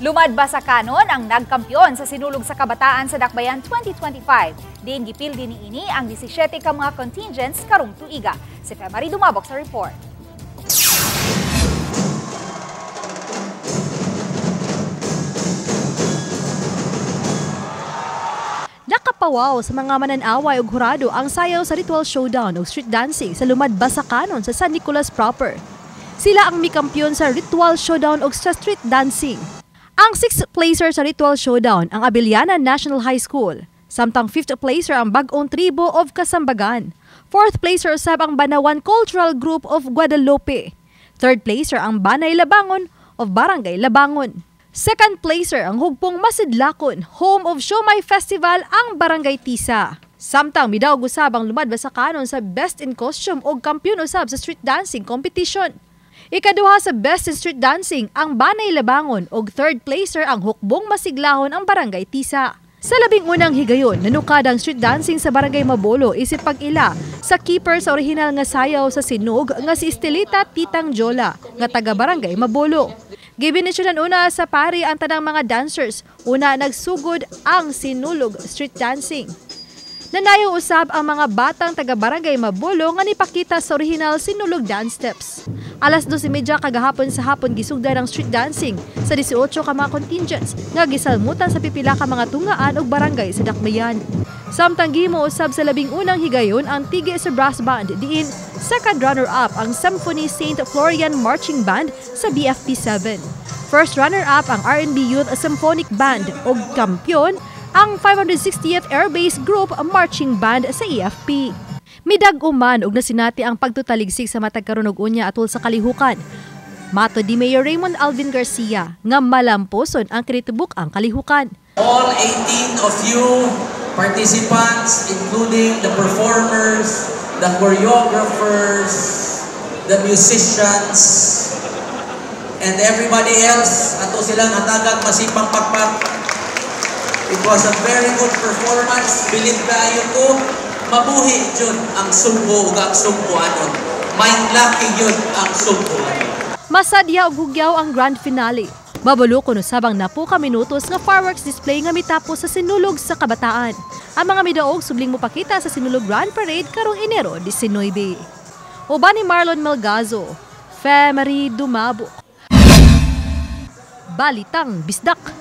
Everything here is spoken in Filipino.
Lumadba sa kanon ang nagkampyon sa sinulog sa kabataan sa Dakbayan 2025. Diin gipil din niini ang 17 ka mga contingents karong tuiga. Si Femari Dumabok sa report. Nakapawaw sa mga mananaway ug hurado ang sayaw sa ritual showdown o street dancing sa Lumadba sa kanon sa San Nicolas proper. Sila ang mikampyon sa ritual showdown o sa street dancing. Ang 6th placer sa ritual showdown ang Abiliana National High School. Samtang 5th placer ang Bag-ong Tribo of Kasambagan. 4th placer usab ang Banawan Cultural Group of Guadalupe. 3rd placer ang Banay Labangon of Barangay Labangon. 2nd placer ang Hugpong Masidlakon, home of Siomay Festival ang Barangay Tisa. Samtang midawg usab ang lumadba sa kanon sa Best in Costume o kampiyon usab sa street dancing competition. Ikaduha sa Best in Street Dancing ang Banay Labangon ug 3rd placer ang Hukbong Masiglahon ang Barangay Tisa. Sa labing unang higayon, nanukad ang street dancing sa Barangay Mabolo isip pag-ila sa keeper sa orihinal nga sayaw sa Sinog nga si Estelita Titang Jola nga taga Barangay Mabolo. Gibinisyonan una sa pari ang tanang mga dancers, una nagsugod ang sinulog street dancing. Nanayo usab ang mga batang taga Barangay Mabolo nga nipakita sa orihinal sinulog dance steps. Alas 12:30 kagahapon sa hapon gisugdan ang street dancing sa 18 ka mga contingents nga gisalmutan sa pipila ka mga tungaan ug barangay sa Dakbayan. Samtang gihimo usab sa labing unang higayon ang Tigi sa Brass Band diin second runner-up ang Symphony St. Florian Marching Band sa BFP 7. First runner-up ang R&B Youth Symphonic Band ug kampyon ang 560th Air Base Group Marching Band sa EFP. Midag-uman og nasinati ang pagtutaligsik sa matag karon og unya atol sa kalihukan. Mato di Mayor Raymond Alvin Garcia nga malamposon ang kinitibuk ang kalihukan. All 18 of you participants, including the performers, the choreographers, the musicians, and everybody else, ato silang hatagag masipang pakpak. It was a very good performance. Believe kayo ko, mabuhi yun ang sumbo ug ang sumbuanon. Mind lucky yun ang sumbuanon. Masadya ug hugyaw ang grand finale. Mabulukon usabang napuka minutos nga fireworks display nga mitapos sa sinulog sa kabataan. Ang mga midaog subling mopakita sa sinulog Grand Parade karong Enero 19. Uban ni Marlon Melgazo, Femari Dumabok. Balitang Bisdak.